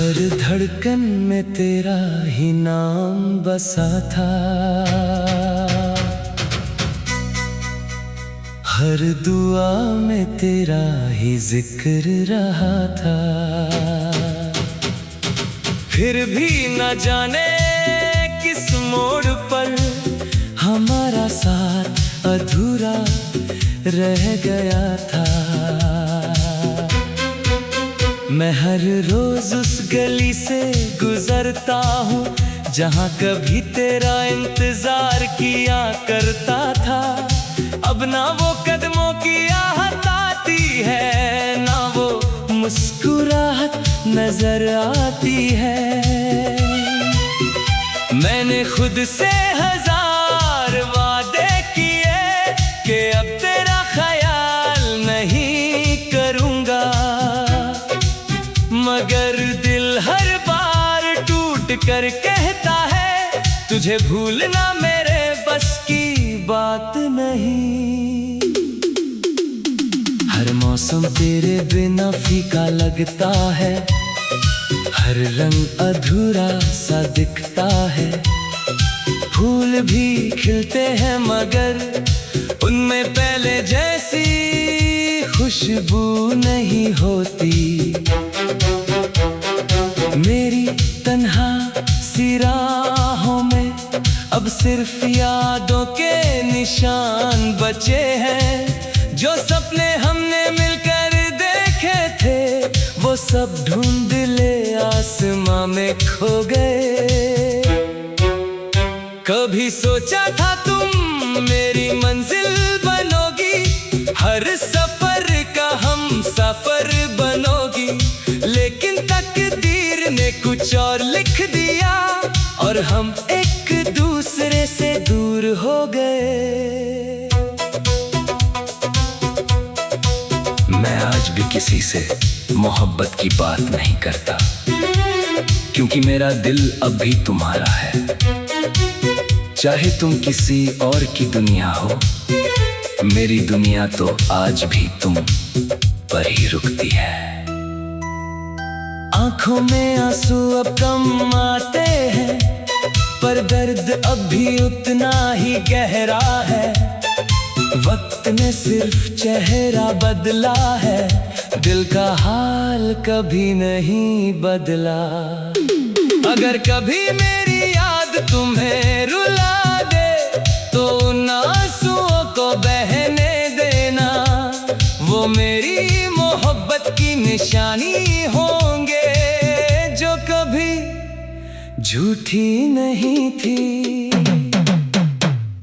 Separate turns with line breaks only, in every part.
हर धड़कन में तेरा ही नाम बसा था, हर दुआ में तेरा ही जिक्र रहा था। फिर भी न जाने किस मोड़ पर हमारा साथ अधूरा रह गया था। मैं हर रोज उस गली से गुजरता हूँ जहाँ कभी तेरा इंतजार किया करता था। अब ना वो कदमों की आहट आती है, ना वो मुस्कुराहट नजर आती है। मैंने खुद से हजार वादे किए कि अब तेरा ख्याल नहीं करूँगा, मगर दिल हर बार टूट कर कहता है तुझे भूलना मेरे बस की बात नहीं। हर मौसम तेरे बिना फीका लगता है, हर रंग अधूरा सा दिखता है। फूल भी खिलते हैं मगर उनमें पहले जैसी खुशबू नहीं होती। मेरी तन्हा सी राहों में अब सिर्फ यादों के निशान बचे हैं। जो सपने हमने मिलकर देखे थे वो सब धुंधले आसमां में खो गए। कभी सोचा था तुम मेरी मंजिल बनोगी, हर सफर का हम सफर बनोगी, लेकिन तकदीर ने कुछ और लिख दिया और हम एक दूसरे से दूर हो गए। मैं आज भी किसी से मोहब्बत की बात नहीं करता, क्योंकि मेरा दिल अब भी तुम्हारा है। चाहे तुम किसी और की दुनिया हो, मेरी दुनिया तो आज भी तुम पर ही रुकती है। आंखों में आंसू अब कम आते हैं, पर दर्द अब भी उतना ही गहरा है। वक्त ने सिर्फ चेहरा बदला है, दिल का हाल कभी नहीं बदला। अगर कभी मेरी याद तुम्हें रुला दे तो उन आंसुओं को बहने देना, वो मेरी मोहब्बत की निशानी होंगे जो कभी झूठी नहीं थी।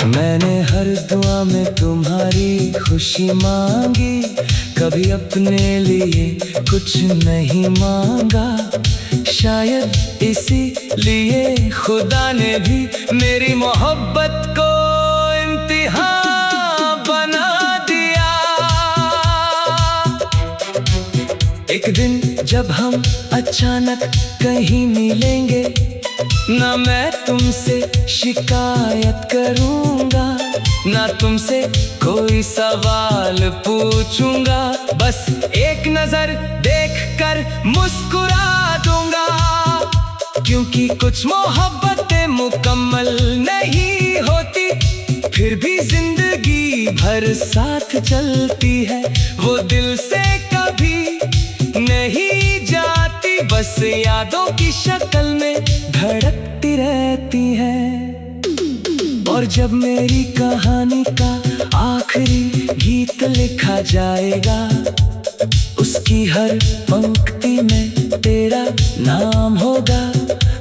मैंने हर दुआ में तुम्हारी खुशी मांगी, कभी अपने लिए कुछ नहीं मांगा। शायद इसीलिए खुदा ने भी मेरी मोहब्बत को इम्तिहान बना दिया। एक दिन जब हम अचानक कहीं मिलेंगे, ना मैं तुमसे शिकायत करूंगा, ना तुमसे कोई सवाल पूछूंगा। बस एक नजर देखकर मुस्कुरा दूंगा, क्योंकि कुछ मोहब्बतें मुकम्मल नहीं होती, फिर भी जिंदगी भर साथ चलती है। वो दिल से कभी नहीं जाती, बस यादों की शक्ल में धड़कती रहती है। और जब मेरी कहानी का आखिरी गीत लिखा जाएगा, उसकी हर पंक्ति में तेरा नाम होगा,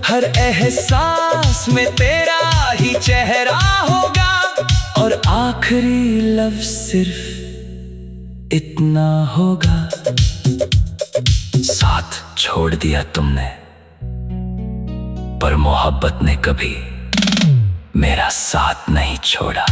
हर एहसास में तेरा ही चेहरा होगा, और आखिरी लफ्ज सिर्फ इतना होगा, साथ छोड़ दिया तुमने, पर मोहब्बत ने कभी मेरा साथ नहीं छोड़ा।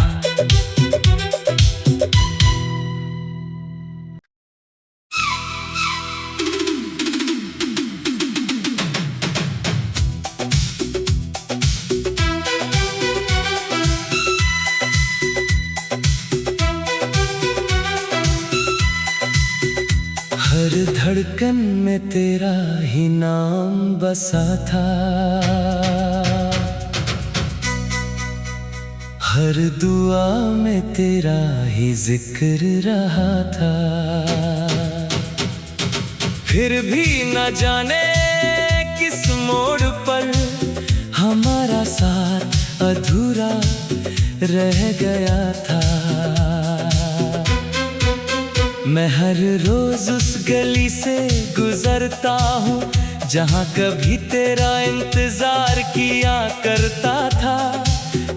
हर धड़कन में तेरा ही नाम बसा था। हर दुआ में तेरा ही जिक्र रहा था। फिर भी न जाने किस मोड़ पर हमारा साथ अधूरा रह गया था। मैं हर रोज उस गली से गुजरता हूँ जहाँ कभी तेरा इंतजार किया करता था।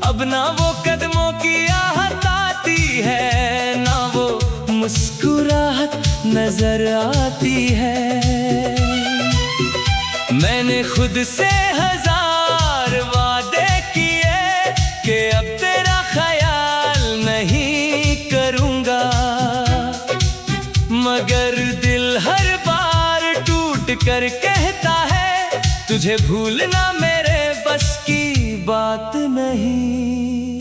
अब ना वो कदमों की आहट आती है, ना वो मुस्कुराहट नजर आती है। मैंने खुद से हजार वादे किए कि अब तेरा ख्याल नहीं करूँगा, मगर दिल हर बार टूट कर कहता है तुझे भूलना मेरे बस की बात नहीं।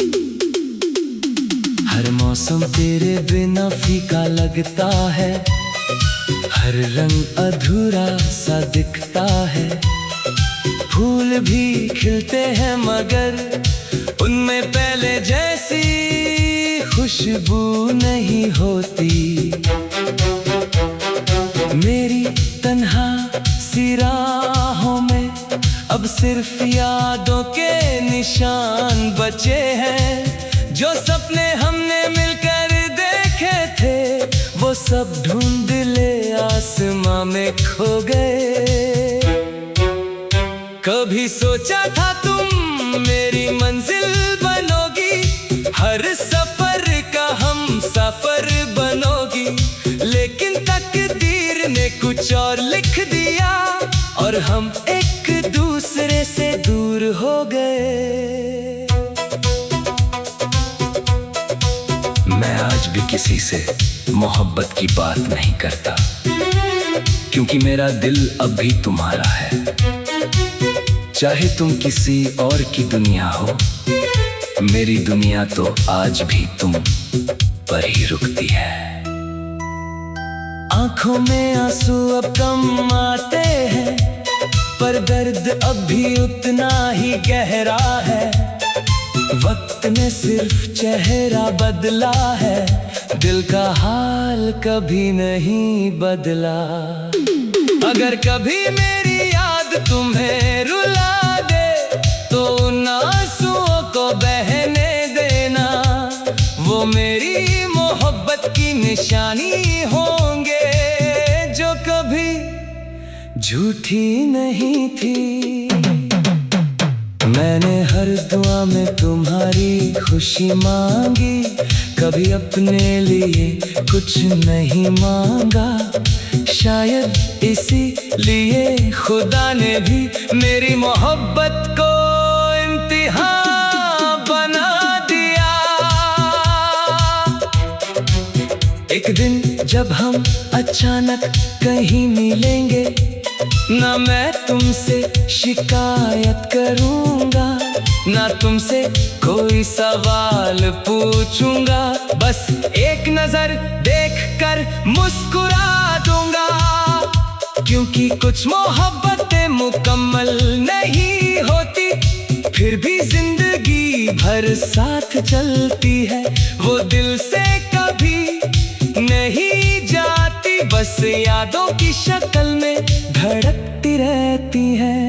हर मौसम तेरे बिना फीका लगता है, हर रंग अधूरा सा दिखता है। फूल भी खिलते हैं मगर उनमें पहले जैसी खुशबू नहीं होती। मेरी तन्हा सी राहों में अब सिर्फ यादों के निशान बचे हैं। जो सपने हमने मिलकर देखे थे वो सब ढूंढले आसमां में खो गए। कभी सोचा था तुम मेरी मंजिल बनोगी, हर सफर का हम सफर बनोगी, लेकिन तकदीर ने कुछ और लिख दिया और हम एक दूसरे से दूर हो गए। मैं आज भी किसी से मोहब्बत की बात नहीं करता, क्योंकि मेरा दिल अब भी तुम्हारा है। चाहे तुम किसी और की दुनिया हो, मेरी दुनिया तो आज भी तुम पर ही रुकती है। आंखों में आंसू अब कम आते हैं, पर दर्द अब भी उतना ही गहरा है। वक्त ने सिर्फ चेहरा बदला है, दिल का हाल कभी नहीं बदला। अगर कभी मेरी याद तुम्हें रुला दे तो उन आंसुओं को बहने देना, वो मेरी मोहब्बत की निशानी होंगे जो कभी झूठी नहीं थी। मैंने हर दुआ में तुम्हारी खुशी मांगी, कभी अपने लिए कुछ नहीं मांगा। शायद इसीलिए खुदा ने भी मेरी मोहब्बत को इम्तिहान बना दिया। एक दिन जब हम अचानक कहीं मिलेंगे, ना मैं तुमसे शिकायत करूंगा, ना तुमसे कोई सवाल पूछूंगा। बस एक नजर देखकर मुस्कुरा दूंगा, क्योंकि कुछ मोहब्बतें मुकम्मल नहीं होती, फिर भी जिंदगी भर साथ चलती है। वो दिल से कभी नहीं जाती, बस यादों की शक्ल में धड़कती रहती है।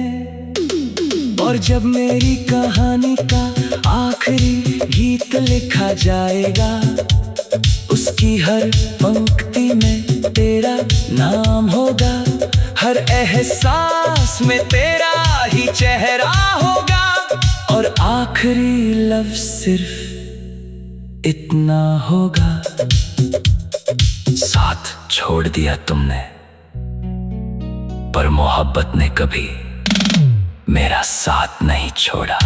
और जब मेरी कहानी का आखिरी गीत लिखा जाएगा, उसकी हर पंक्ति में तेरा नाम होगा, हर एहसास में तेरा ही चेहरा होगा, और आखिरी लफ्ज सिर्फ इतना होगा, साथ छोड़ दिया तुमने, पर मोहब्बत ने कभी मेरा साथ नहीं छोड़ा।